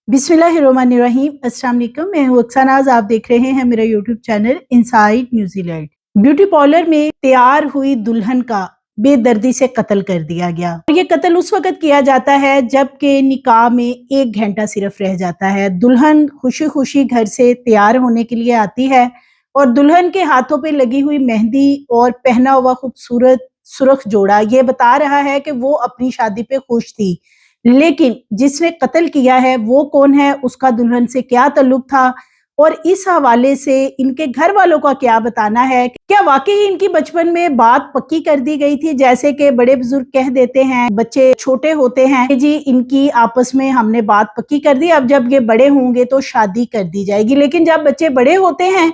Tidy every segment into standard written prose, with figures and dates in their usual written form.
बिस्मिल्लाहिर्रहमानिर्रहीम। अस्सलाम वालेकुम। मैं हूँ अक्सानाज। आप देख रहे हैं मेरा YouTube channel inside New Zealand. Beauty parlour में तैयार हुई दुल्हन का बेदर्दी से कत्ल कर दिया गया। ये कत्ल उस वक्त किया जाता है जबकि निकाह में 1 घंटा सिर्फ रह जाता है। दुल्हन खुशी खुशी घर से तैयार होने के लिए आती है और दुल्हन के हाथों पे लगी हुई मेहंदी और पहना हुआ खूबसूरत सुर्ख जोड़ा ये बता रहा है कि वो अपनी शादी पे खुश थी। लेकिन जिसने कत्ल किया है वो कौन है, उसका दुल्हन से क्या ताल्लुक था और इस हवाले से इनके घर वालों का क्या बताना है। क्या वाकई इनकी बचपन में बात पक्की कर दी गई थी, जैसे कि बड़े बुजुर्ग कह देते हैं बच्चे छोटे होते हैं कि जी इनकी आपस में हमने बात पक्की कर दी, अब जब ये बड़े होंगे तो शादी कर दी जाएगी। लेकिन जब बच्चे बड़े होते हैं,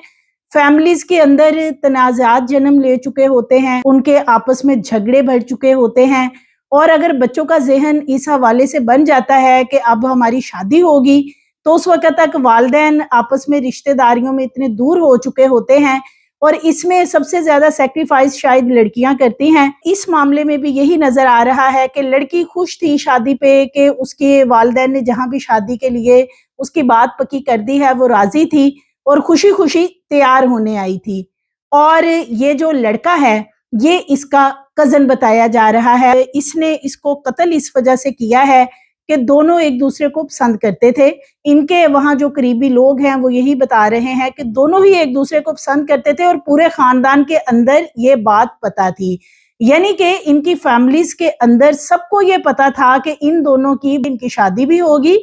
फैमिलीज के अंदर तनाज़ात जन्म ले चुके होते हैं, उनके आपस में झगड़े बढ़ चुके होते हैं और अगर बच्चों का ज़हन इस हवाले से बन जाता है कि अब हमारी शादी होगी, तो उस वक़्त तक वालिदैन आपस में रिश्तेदारियों में इतने दूर हो चुके होते हैं और इसमें सबसे ज़्यादा सैक्रिफाइस शायद लड़कियां करती हैं। इस मामले में भी यही नज़र आ रहा है कि लड़की खुश थी शादी पे कि उसके वालिदैन ने जहाँ भी शादी के लिए उसकी बात पक्की कर दी है वो राज़ी थी और खुशी-खुशी तैयार होने आई थी। और ये जो लड़का है ये इसका कज़न बताया जा रहा है। इसने इसको कत्ल इस वजह से किया है कि दोनों एक दूसरे को पसंद करते थे। इनके वहाँ जो करीबी लोग हैं वो यही बता रहे हैं कि दोनों ही एक दूसरे को पसंद करते थे और पूरे खानदान के अंदर ये बात पता थी। यानी कि इनकी फैमिलीज के अंदर सबको ये पता था कि इन दोनों की इनकी शादी भी होगी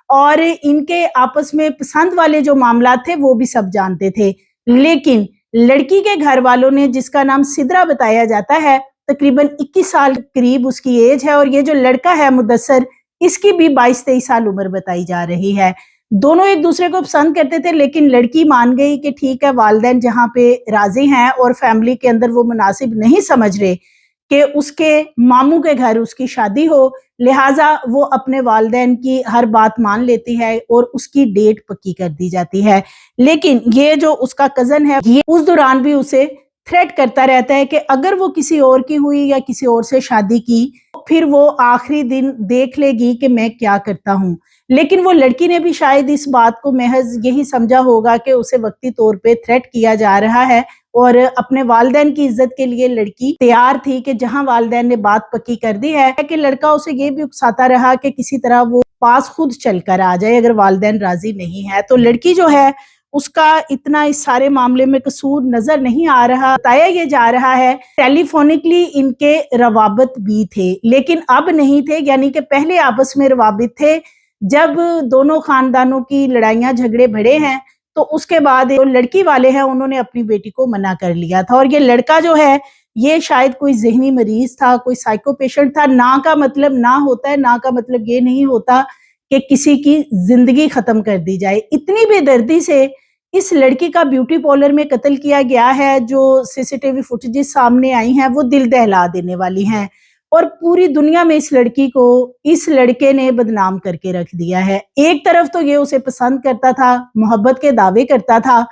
और इनके आपस में पसंद वाले जो मामला थे वो भी सब जानते थे। लेकिन लड़की के घर वालों ने, जिसका नाम सिद्रा बताया जाता है, तकरीबन 21 साल करीब उसकी एज है और ये जो लड़का है मुदस्सर, इसकी भी 22-23 साल उम्र बताई जा रही है। दोनों एक दूसरे को पसंद करते थे लेकिन लड़की मान गई कि ठीक है, वालिदैन जहाँ पे राजी हैं और फैमिली के अंदर वो मुनासिब नहीं समझ रहे कि उसके मामू के घर उसकी शादी हो, लिहाजा वो अपने वालिदैन की हर बात मान लेती है और उसकी डेट पक्की कर दी जाती है। लेकिन ये जो उसका कज़न है ये उस दौरान भी उसे थ्रेट करता रहता है कि अगर वो किसी और की हुई या किसी और से शादी की फिर वो आखिरी दिन देख लेगी कि मैं क्या करता हूँ। लेकिन वो लड़की ने भी शायद इस बात को महज यही समझा होगा कि उसे वक्ती तौर पे थ्रेट किया जा रहा है और अपने वालिदैन की इज्जत के लिए लड़की तैयार थी कि जहां वालिदैन ने बात पक्की कर दी है कि लड़का उसे ये भी उकसाता रहा कि किसी तरह वो पास खुद चलकर आ जाए अगर वालिदैन राजी नहीं है। तो लड़की जो है उसका इतना इस सारे मामले में कसूर नजर नहीं आ रहा। बताया ये जा रहा है टेलीफोनिकली इनके रवाबत भी थे लेकिन अब नहीं थे, यानी कि पहले आपस में रवाबित थे। जब दोनों खानदानों की लड़ाइयां झगड़े बढ़े हैं तो उसके बाद जो लड़की वाले हैं उन्होंने अपनी बेटी को मना कर लिया था और ये लड़का जो है ये शायद कोई ज़हनी मरीज था, कोई साइको पेशेंट था। ना का मतलब ना होता है, ना का मतलब ये नहीं होता कि किसी की जिंदगी खत्म कर दी जाए। इतनी बेदर्दी से इस लड़की का ब्यूटी पार्लर में कत्ल किया गया है। जो सीसीटीवी फुटेजेस सामने आई हैं वो दिल दहला देने वाली हैं और पूरी दुनिया में इस लड़की को इस लड़के ने बदनाम करके रख दिया है। एक तरफ तो ये उसे पसंद करता था, मोहब्बत के दावे करता था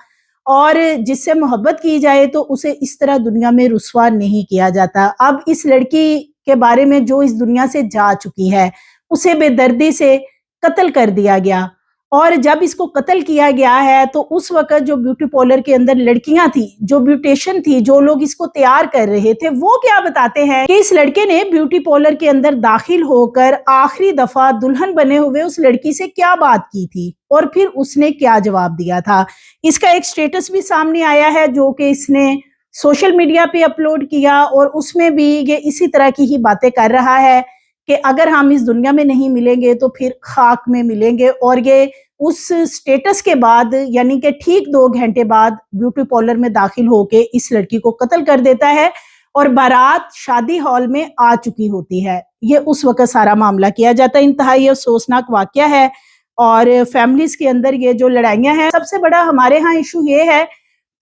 और जिससे मोहब्बत की जाए तो उसे इस तरह दुनिया में रुस्वा नहीं किया जाता। अब इस लड़की के बारे में जो इस दुनिया से जा चुकी है उसे बेदर्दी से कत्ल कर दिया गया और जब इसको कत्ल किया गया है तो उस वक्त जो ब्यूटी पार्लर के अंदर लड़कियां थी, जो ब्यूटिशियन थी, जो लोग इसको तैयार कर रहे थे, वो क्या बताते हैं कि इस लड़के ने ब्यूटी पार्लर के अंदर दाखिल होकर आखिरी दफा दुल्हन बने हुए उस लड़की से क्या बात की थी और फिर उसने क्या जवाब दिया था। इसका एक स्टेटस भी सामने आया है जो कि इसने सोशल मीडिया पे अपलोड किया और उसमें भी ये इसी तरह की ही बातें कर रहा है कि अगर हम इस दुनिया में नहीं मिलेंगे तो फिर खाक में मिलेंगे। और ये उस स्टेटस के बाद यानी कि ठीक 2 घंटे बाद ब्यूटी पार्लर में दाखिल होके इस लड़की को कत्ल कर देता है और बारात शादी हॉल में आ चुकी होती है। ये उस वक्त सारा मामला किया जाता है। इंतहाई अफसोसनाक वाकया है और फैमिलीज के अंदर ये जो लड़ाइयां हैं, सबसे बड़ा हमारे यहाँ इशू ये है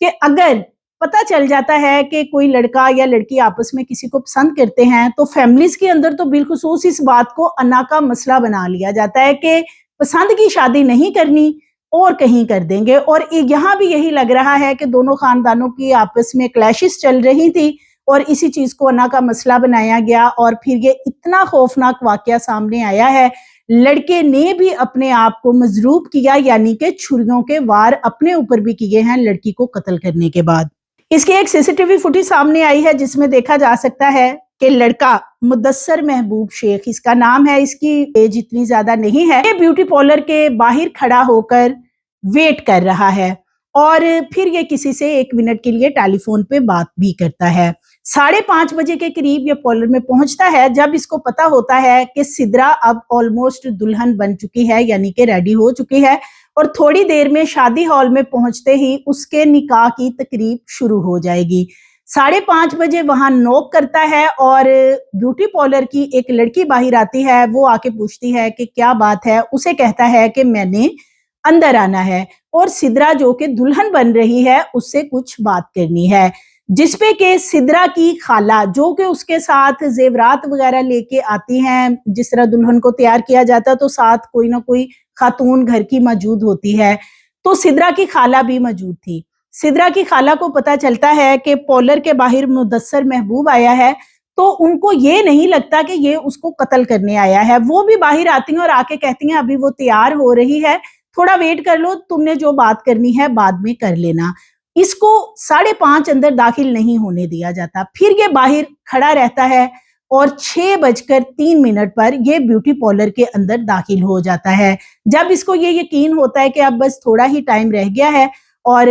कि अगर पता चल जाता है कि कोई लड़का या लड़की आपस में किसी को पसंद करते हैं तो फैमिलीज के अंदर तो बिलखुसूस इस बात को अना का मसला बना लिया जाता है कि पसंद की शादी नहीं करनी और कहीं कर देंगे। और यहाँ भी यही लग रहा है कि दोनों खानदानों की आपस में क्लैशेस चल रही थी और इसी चीज को अना का मसला बनाया गया और फिर ये इतना खौफनाक वाकया सामने आया है। लड़के ने भी अपने आप को मजरूब किया, यानी कि छुरियों के वार अपने ऊपर भी किए हैं लड़की को कत्ल करने के बाद। इसकी एक सीसीटीवी फुटेज सामने आई है जिसमें देखा जा सकता है कि लड़का मुदस्सर महबूब शेख इसका नाम है, इसकी एज इतनी ज्यादा नहीं है, ये ब्यूटी पार्लर के बाहर खड़ा होकर वेट कर रहा है और फिर ये किसी से 1 मिनट के लिए टेलीफोन पे बात भी करता है। 5:30 बजे के करीब ये पार्लर में पहुंचता है, जब इसको पता होता है कि सिद्रा अब ऑलमोस्ट दुल्हन बन चुकी है, यानी कि रेडी हो चुकी है और थोड़ी देर में शादी हॉल में पहुंचते ही उसके निकाह की तकरीब शुरू हो जाएगी। 5:30 बजे वहां नॉक करता है और ब्यूटी पार्लर की एक लड़की बाहर आती है। वो आके पूछती है कि क्या बात है। उसे कहता है कि मैंने अंदर आना है और सिद्रा जो कि दुल्हन बन रही है उससे कुछ बात करनी है, जिसपे के सिद्रा की खाला जो कि उसके साथ जेवरात वगैरह लेके आती हैं, जिस तरह दुल्हन को तैयार किया जाता है तो साथ कोई ना कोई खातून घर की मौजूद होती है, तो सिद्रा की खाला भी मौजूद थी। सिद्रा की खाला को पता चलता है कि पार्लर के बाहर मुदस्सर महबूब आया है, तो उनको ये नहीं लगता कि ये उसको कत्ल करने आया है। वो भी बाहर आती हैं और आके कहती हैं अभी वो तैयार हो रही है, थोड़ा वेट कर लो, तुमने जो बात करनी है बाद में कर लेना। इसको 5:30 अंदर दाखिल नहीं होने दिया जाता। फिर ये बाहर खड़ा रहता है और 6:03 पर ये ब्यूटी पार्लर के अंदर दाखिल हो जाता है। जब इसको ये यकीन होता है कि अब बस थोड़ा ही टाइम रह गया है और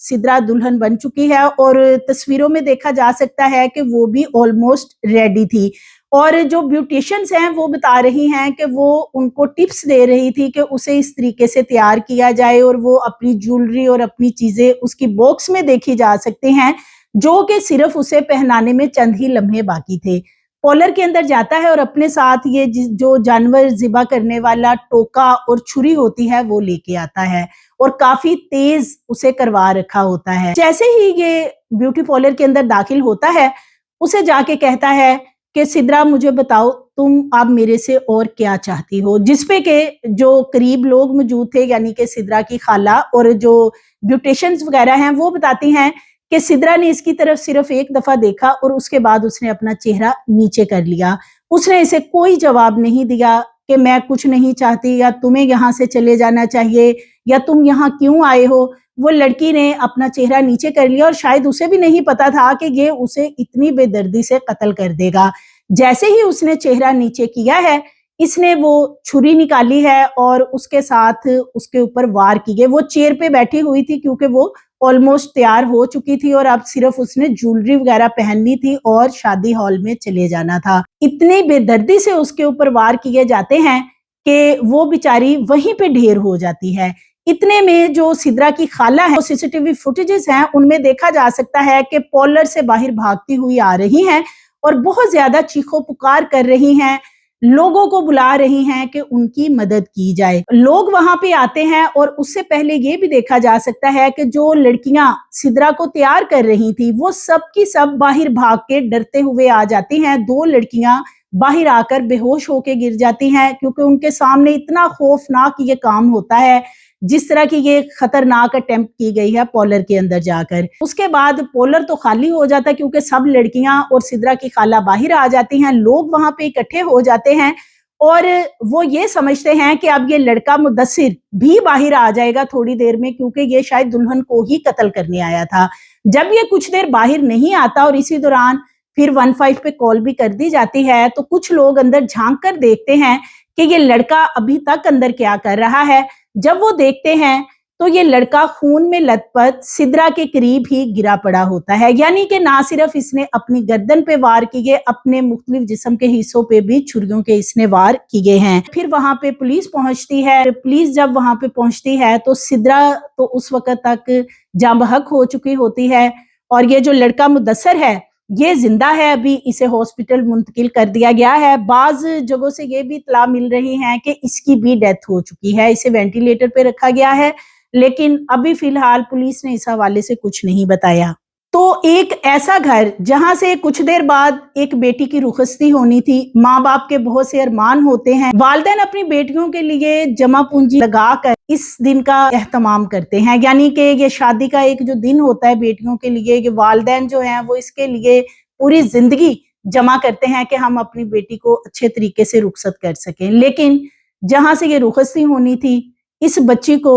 सिद्रा दुल्हन बन चुकी है और तस्वीरों में देखा जा सकता है कि वो भी ऑलमोस्ट रेडी थी और जो ब्यूटिशियंस हैं वो बता रही हैं कि वो उनको टिप्स दे रही थी कि उसे इस तरीके से तैयार किया जाए और वो अपनी ज्वेलरी और अपनी चीजें उसकी बॉक्स में देखी जा सकती हैं, जो कि सिर्फ उसे पहनाने में चंद ही लम्हे बाकी थे। पार्लर के अंदर जाता है और अपने साथ ये जो जानवर ज़िबा करने वाला टोका और छुरी होती है वो लेके आता है और काफी तेज उसे करवा रखा होता है। जैसे ही ये ब्यूटी पार्लर के अंदर दाखिल होता है, उसे जाके कहता है कि सिद्रा मुझे बताओ तुम अब मेरे से और क्या चाहती हो, जिसपे के जो करीब लोग मौजूद थे यानी कि सिद्रा की खाला और जो ब्यूटिशियंस वगैरह हैं वो बताती हैं कि सिद्रा ने इसकी तरफ सिर्फ एक दफा देखा और उसके बाद उसने अपना चेहरा नीचे कर लिया। उसने इसे कोई जवाब नहीं दिया कि मैं कुछ नहीं चाहती या तुम्हें यहाँ से चले जाना चाहिए या तुम यहाँ क्यों आए हो। वो लड़की ने अपना चेहरा नीचे कर लिया और शायद उसे भी नहीं पता था कि ये उसे इतनी बेदर्दी से कत्ल कर देगा। जैसे ही उसने चेहरा नीचे किया है, इसने वो छुरी निकाली है और उसके साथ उसके ऊपर वार किए। वो चेयर पे बैठी हुई थी क्योंकि वो ऑलमोस्ट तैयार हो चुकी थी और अब सिर्फ उसने ज्वेलरी वगैरह पहननी थी और शादी हॉल में चले जाना था। इतनी बेदर्दी से उसके ऊपर वार किए जाते हैं कि वो बेचारी वहीं पे ढेर हो जाती है। इतने में जो सिद्रा की खाला है, सीसीटीवी फुटेजेस हैं उनमें देखा जा सकता है कि पार्लर से बाहर भागती हुई आ रही हैं और बहुत ज्यादा चीखो पुकार कर रही हैं, लोगों को बुला रही हैं कि उनकी मदद की जाए। लोग वहां पे आते हैं और उससे पहले ये भी देखा जा सकता है कि जो लड़कियां सिद्रा को तैयार कर रही थी वो सब की सब बाहर भाग के डरते हुए आ जाती हैं। 2 लड़कियां बाहर आकर बेहोश होके गिर जाती हैं क्योंकि उनके सामने इतना खौफनाक ये काम होता है, जिस तरह की ये खतरनाक अटेम्प्ट की गई है पार्लर के अंदर जाकर। उसके बाद पार्लर तो खाली हो जाता है क्योंकि सब लड़कियां और सिद्रा की खाला बाहर आ जाती हैं। लोग वहां पे इकट्ठे हो जाते हैं और वो ये समझते हैं कि अब ये लड़का मुदस्सिर भी बाहर आ जाएगा थोड़ी देर में, क्योंकि ये शायद दुल्हन को ही कत्ल करने आया था। जब ये कुछ देर बाहर नहीं आता और इसी दौरान फिर 15 पे कॉल भी कर दी जाती है, तो कुछ लोग अंदर झांक कर देखते हैं कि ये लड़का अभी तक अंदर क्या कर रहा है। जब वो देखते हैं तो ये लड़का खून में लथपथ सिद्रा के करीब ही गिरा पड़ा होता है, यानी कि ना सिर्फ इसने अपनी गर्दन पे वार किए, अपने मुख्तलिफ जिस्म के हिस्सों पे भी छुरियों के इसने वार किए हैं। फिर वहां पे पुलिस पहुंचती है। पुलिस जब वहां पे पहुंचती है तो सिद्रा तो उस वक्त तक जाँ बहक हो चुकी होती है और ये जो लड़का मुदस्सर है ये जिंदा है, अभी इसे हॉस्पिटल मुंतकिल कर दिया गया है। बाज जगहों से ये भी इत्तला मिल रही है कि इसकी भी डेथ हो चुकी है, इसे वेंटिलेटर पे रखा गया है, लेकिन अभी फिलहाल पुलिस ने इस हवाले से कुछ नहीं बताया। तो एक ऐसा घर जहां से कुछ देर बाद एक बेटी की रुखसती होनी थी, माँ बाप के बहुत से अरमान होते हैं, वालिदैन अपनी बेटियों के लिए जमा पूंजी लगाकर इस दिन का एहतमाम करते हैं, यानी कि ये शादी का एक जो दिन होता है बेटियों के लिए, ये वालिदैन जो हैं वो इसके लिए पूरी जिंदगी जमा करते हैं कि हम अपनी बेटी को अच्छे तरीके से रुखसत कर सकें। लेकिन جہاں سے یہ رخصتی ہونی تھی اس بچی کو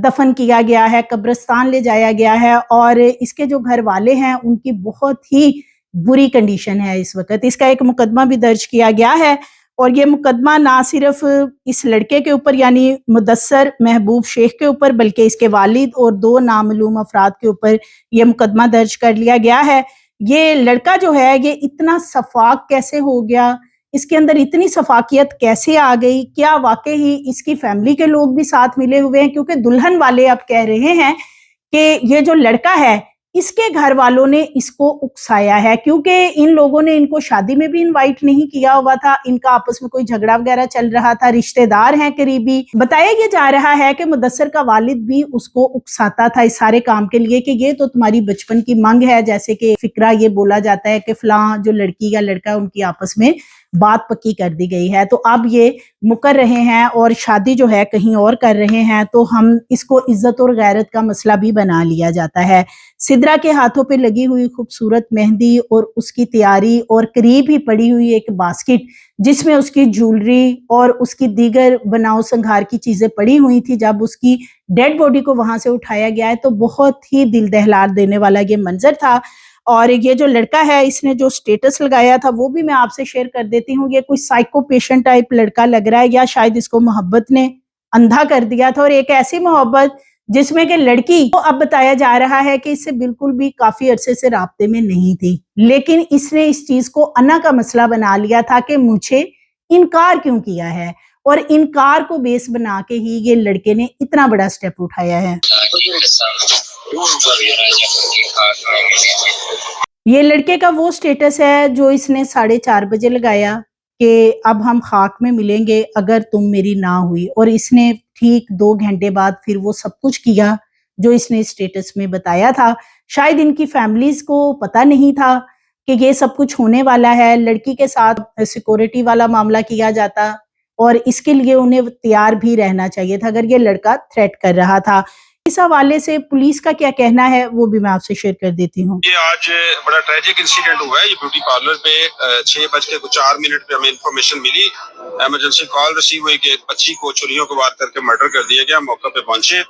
دفن کیا گیا ہے، قبرستان لے جایا گیا ہے، اور اس کے جو گھر والے ہیں ان کی بہت ہی بری کنڈیشن ہے اس وقت۔ اس کا ایک مقدمہ بھی درج کیا گیا ہے، اور یہ مقدمہ نہ صرف اس لڑکے کے اوپر یعنی مدثر محبوب شیخ کے اوپر بلکہ اس کے والد اور 2 نامعلوم افراد کے اوپر یہ مقدمہ درج کر لیا گیا ہے۔ یہ لڑکا جو ہے یہ اتنا شفاق کیسے ہو گیا، اس کے اندر اتنی شفاقیت کیسے آ گئی، کیا واقعی اس کی فیملی کے لوگ بھی ساتھ ملے ہوئے ہیں؟ کیونکہ دلہن والے اب کہہ رہے ہیں کہ یہ جو لڑکا ہے اس کے گھر والوں نے اس کو اکسایا ہے، کیونکہ ان لوگوں نے ان کو شادی میں بھی انوائٹ نہیں کیا ہوا تھا، ان کا آپس میں کوئی جھگڑا وغیرہ چل رہا تھا، رشتہ دار ہیں قریبی۔ بتایا یہ جا رہا ہے کہ مدثر کا والد بھی اس کو اکساتا تھا اس سارے کام کے لیے کہ یہ تو تمہاری بچپن کی منگ ہے، جیسے کہ فقرہ یہ بولا جاتا ہے کہ فلاں جو لڑکی یا لڑکا ان کی آپس میں بات پکی کر دی گئی ہے، تو اب یہ مکر رہے ہیں اور شادی جو ہے کہیں اور کر رہے ہیں، تو ہم اس کو عزت اور غیرت کا مسئلہ بھی بنا لیا جاتا ہے۔ سدرا کے ہاتھوں پہ لگی ہوئی خوبصورت مہندی اور اس کی تیاری اور قریب ہی پڑی ہوئی ایک باسکٹ جس میں اس کی جولری اور اس کی دیگر بناؤ سنگھار کی چیزیں پڑی ہوئی تھی، جب اس کی ڈیڈ باڈی کو وہاں سے اٹھایا گیا ہے تو بہت ہی دل دہلا دینے والا یہ منظر تھا۔ اور یہ جو لڑکا ہے اس نے جو سٹیٹس لگایا تھا وہ بھی میں آپ سے شیئر کر دیتی ہوں۔ یہ کوئی سائیکو پیشنٹ ٹائپ لڑکا لگ رہا ہے، یا شاید اس کو محبت نے اندھا کر دیا تھا، اور ایک ایسی محبت جس میں کہ لڑکی کو اب بتایا جا رہا ہے کہ اس سے بالکل بھی کافی عرصے سے رابطے میں نہیں تھی، لیکن اس نے اس چیز کو انا کا مسئلہ بنا لیا تھا کہ مجھے انکار کیوں کیا ہے، اور انکار کو بیس بنا کے ہی یہ لڑکے نے اتنا بڑا سٹیپ اٹھایا ہے۔ یہ لڑکے کا وہ سٹیٹس ہے جو اس نے 4:30 بجے لگایا کہ اب ہم خاک میں ملیں گے اگر تم میری نہ ہوئی، اور اس نے ٹھیک 2 گھنٹے بعد پھر وہ سب کچھ کیا جو اس نے سٹیٹس میں بتایا تھا۔ شاید ان کی فیملیز کو پتہ نہیں تھا کہ یہ سب کچھ ہونے والا ہے، لڑکی کے ساتھ سیکورٹی والا معاملہ کیا جاتا اور اس کے لیے انہیں تیار بھی رہنا چاہیے تھا اگر یہ لڑکا تھریٹ کر رہا تھا۔ اس حوالے سے پولیس کا کیا کہنا ہے وہ بھی میں آپ سے شیئر کر دیتی ہوں۔ یہ آج بڑا ٹریجک انسیڈنٹ ہوا ہے، یہ بیوٹی پارلر پہ 6:04 پہ ہمیں انفارمیشن ملی، ایمرجنسی کال ریسیو ہوئی کہ ایک بچی کو چھریوں کو وار کر کے مرڈر کر دیا گیا۔ موقع پہ پہنچے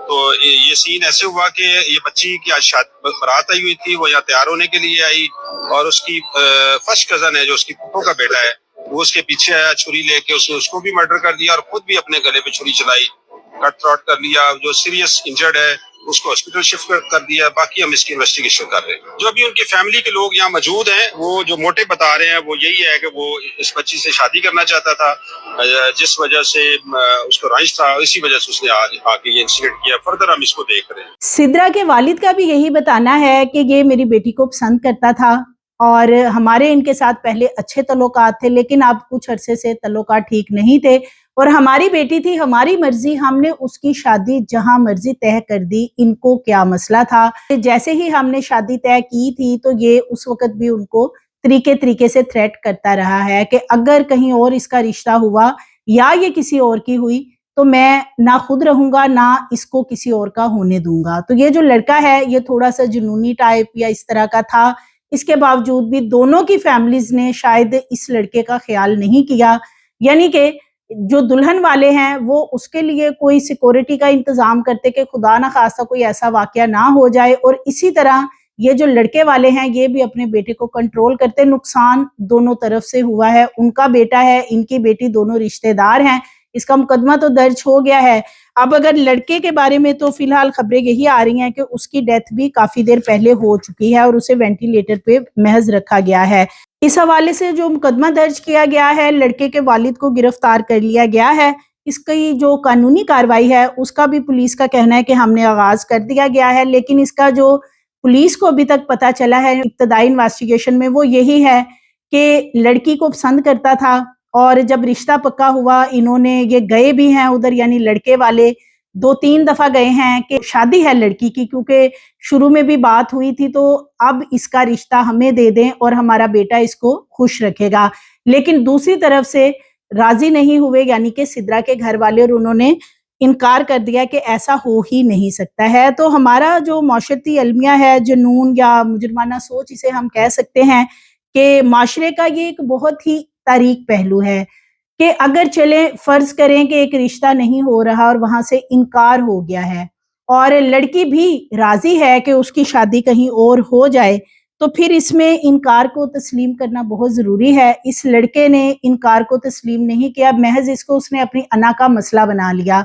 تو یہ سین ایسے ہوا کہ یہ بچی کی آج برات آئی ہوئی تھی، وہ یہاں تیار ہونے کے لیے آئی، اور اس کی فرسٹ کزن ہے جو اس کی پھوپھو کا بیٹا ہے وہ اس کے پیچھے آیا چھری لے کے، اس نے اس کو بھی مرڈر کر دیا اور خود بھی اپنے گلے پہ چھری چلائی، کٹ تھروٹ کر لیا۔ جو سیریس انجرڈ ہے اس کو ہاسپٹل شفٹ کر دیا، باقی ہم اس کی انویسٹیگیشن کر رہے ہیں۔ جو ابھی ان کی فیملی کے لوگ یہاں موجود ہیں وہ جو موٹے بتا رہے ہیں وہ یہی ہے کہ وہ اس بچی سے شادی کرنا چاہتا تھا، جس وجہ سے اس کو رانچ تھا، اسی وجہ سے اس نے آ کے یہ انسیڈنٹ کیا۔ فردر ہم اس کو دیکھ رہے ہیں۔ سدرا کے والد کا بھی یہی بتانا ہے کہ یہ میری بیٹی کو پسند کرتا تھا اور ہمارے ان کے ساتھ پہلے اچھے تعلقات تھے، لیکن اب کچھ عرصے سے تعلقات ٹھیک نہیں تھے، اور ہماری بیٹی تھی، ہماری مرضی، ہم نے اس کی شادی جہاں مرضی طے کر دی، ان کو کیا مسئلہ تھا۔ جیسے ہی ہم نے شادی طے کی تھی تو یہ اس وقت بھی ان کو طریقے سے تھریٹ کرتا رہا ہے کہ اگر کہیں اور اس کا رشتہ ہوا یا یہ کسی اور کی ہوئی تو میں نہ خود رہوں گا نہ اس کو کسی اور کا ہونے دوں گا۔ تو یہ جو لڑکا ہے یہ تھوڑا سا جنونی ٹائپ یا اس طرح کا تھا، اس کے باوجود بھی دونوں کی فیملیز نے شاید اس لڑکے کا خیال نہیں کیا، یعنی کہ جو دلہن والے ہیں وہ اس کے لیے کوئی سیکورٹی کا انتظام کرتے کہ خدا نہ خواستہ کوئی ایسا واقعہ نہ ہو جائے، اور اسی طرح یہ جو لڑکے والے ہیں یہ بھی اپنے بیٹے کو کنٹرول کرتے۔ نقصان دونوں طرف سے ہوا ہے، ان کا بیٹا ہے، ان کی بیٹی، دونوں رشتہ دار ہیں۔ اس کا مقدمہ تو درج ہو گیا ہے۔ اب اگر لڑکے کے بارے میں تو فی الحال خبریں یہی آ رہی ہیں کہ اس کی ڈیتھ بھی کافی دیر پہلے ہو چکی ہے اور اسے وینٹیلیٹر پہ محض رکھا گیا ہے۔ اس حوالے سے جو مقدمہ درج کیا گیا ہے، لڑکے کے والد کو گرفتار کر لیا گیا ہے۔ اس کی جو قانونی کارروائی ہے اس کا بھی پولیس کا کہنا ہے کہ ہم نے آغاز کر دیا گیا ہے، لیکن اس کا جو پولیس کو ابھی تک پتہ چلا ہے ابتدائی انویسٹیگیشن میں وہ یہی ہے کہ لڑکی کو پسند کرتا تھا، اور جب رشتہ پکا ہوا انہوں نے یہ گئے بھی ہیں ادھر، یعنی لڑکے والے 2-3 دفعہ گئے ہیں کہ شادی ہے لڑکی کی، کیونکہ شروع میں بھی بات ہوئی تھی تو اب اس کا رشتہ ہمیں دے دیں اور ہمارا بیٹا اس کو خوش رکھے گا، لیکن دوسری طرف سے راضی نہیں ہوئے یعنی کہ سدرا کے گھر والے، اور انہوں نے انکار کر دیا کہ ایسا ہو ہی نہیں سکتا ہے۔ تو ہمارا جو معاشرتی المیہ ہے، جنون یا مجرمانہ سوچ اسے ہم کہہ سکتے ہیں کہ معاشرے کا یہ ایک بہت ہی تاریک پہلو ہے کہ اگر چلے فرض کریں کہ ایک رشتہ نہیں ہو رہا اور وہاں سے انکار ہو گیا ہے اور لڑکی بھی راضی ہے کہ اس کی شادی کہیں اور ہو جائے، تو پھر اس میں انکار کو تسلیم کرنا بہت ضروری ہے۔ اس لڑکے نے انکار کو تسلیم نہیں کیا، محض اس نے اپنی انا کا مسئلہ بنا لیا،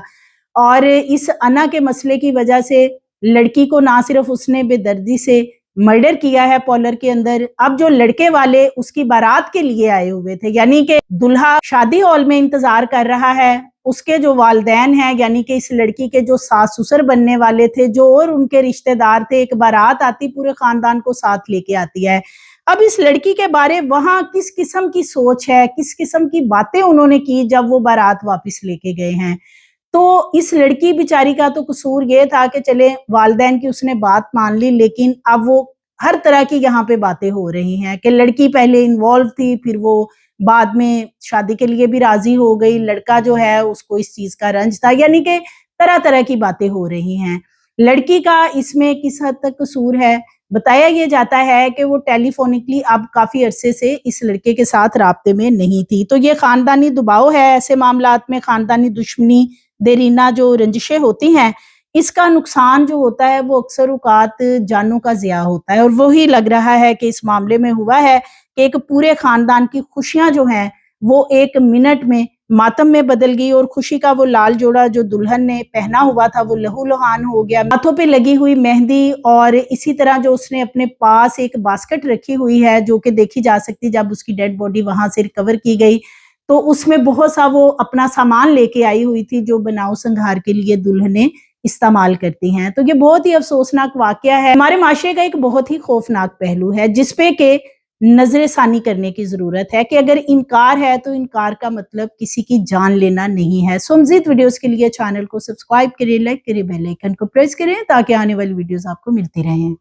اور اس انا کے مسئلے کی وجہ سے لڑکی کو نہ صرف اس نے بے دردی سے مرڈر کیا ہے پارلر کے اندر، اب جو لڑکے والے اس کی بارات کے لیے آئے ہوئے تھے، یعنی کہ دلہا شادی ہال میں انتظار کر رہا ہے، اس کے جو والدین ہیں یعنی کہ اس لڑکی کے جو ساس سسر بننے والے تھے، جو اور ان کے رشتہ دار تھے، ایک بارات آتی پورے خاندان کو ساتھ لے کے آتی ہے۔ اب اس لڑکی کے بارے وہاں کس قسم کی سوچ ہے، کس قسم کی باتیں انہوں نے کی جب وہ بارات واپس لے کے گئے ہیں۔ تو اس لڑکی بیچاری کا تو قصور یہ تھا کہ چلے والدین کی اس نے بات مان لی، لیکن اب وہ ہر طرح کی یہاں پہ باتیں ہو رہی ہیں کہ لڑکی پہلے انوالو تھی، پھر وہ بعد میں شادی کے لیے بھی راضی ہو گئی، لڑکا جو ہے اس کو اس چیز کا رنج تھا، یعنی کہ طرح طرح کی باتیں ہو رہی ہیں۔ لڑکی کا اس میں کس حد تک قصور ہے؟ بتایا یہ جاتا ہے کہ وہ ٹیلی فونکلی اب کافی عرصے سے اس لڑکے کے ساتھ رابطے میں نہیں تھی، تو یہ خاندانی دباؤ ہے۔ ایسے معاملات میں خاندانی دشمنی، دیرینہ جو رنجشیں ہوتی ہیں، اس کا نقصان جو ہوتا ہے وہ اکثر اوقات جانوں کا ضیاع ہوتا ہے، اور وہی لگ رہا ہے کہ اس معاملے میں ہوا ہے کہ ایک پورے خاندان کی خوشیاں جو ہیں وہ ایک منٹ میں ماتم میں بدل گئی، اور خوشی کا وہ لال جوڑا جو دلہن نے پہنا ہوا تھا وہ لہو لہان ہو گیا۔ ہاتھوں پہ لگی ہوئی مہندی، اور اسی طرح جو اس نے اپنے پاس ایک باسکٹ رکھی ہوئی ہے جو کہ دیکھی جا سکتی جب اس کی ڈیڈ باڈی وہاں سے ریکور کی گئی، تو اس میں بہت سا وہ اپنا سامان لے کے آئی ہوئی تھی جو بناؤ سنگھار کے لیے دلہنیں استعمال کرتی ہیں۔ تو یہ بہت ہی افسوسناک واقعہ ہے، ہمارے معاشرے کا ایک بہت ہی خوفناک پہلو ہے جس پہ کہ نظر ثانی کرنے کی ضرورت ہے کہ اگر انکار ہے تو انکار کا مطلب کسی کی جان لینا نہیں ہے۔ سو مزید ویڈیوز کے لیے چینل کو سبسکرائب کریں، لائک کریں، بیل آئیکن کو پریس کریں تاکہ آنے والی ویڈیوز آپ کو ملتی رہیں۔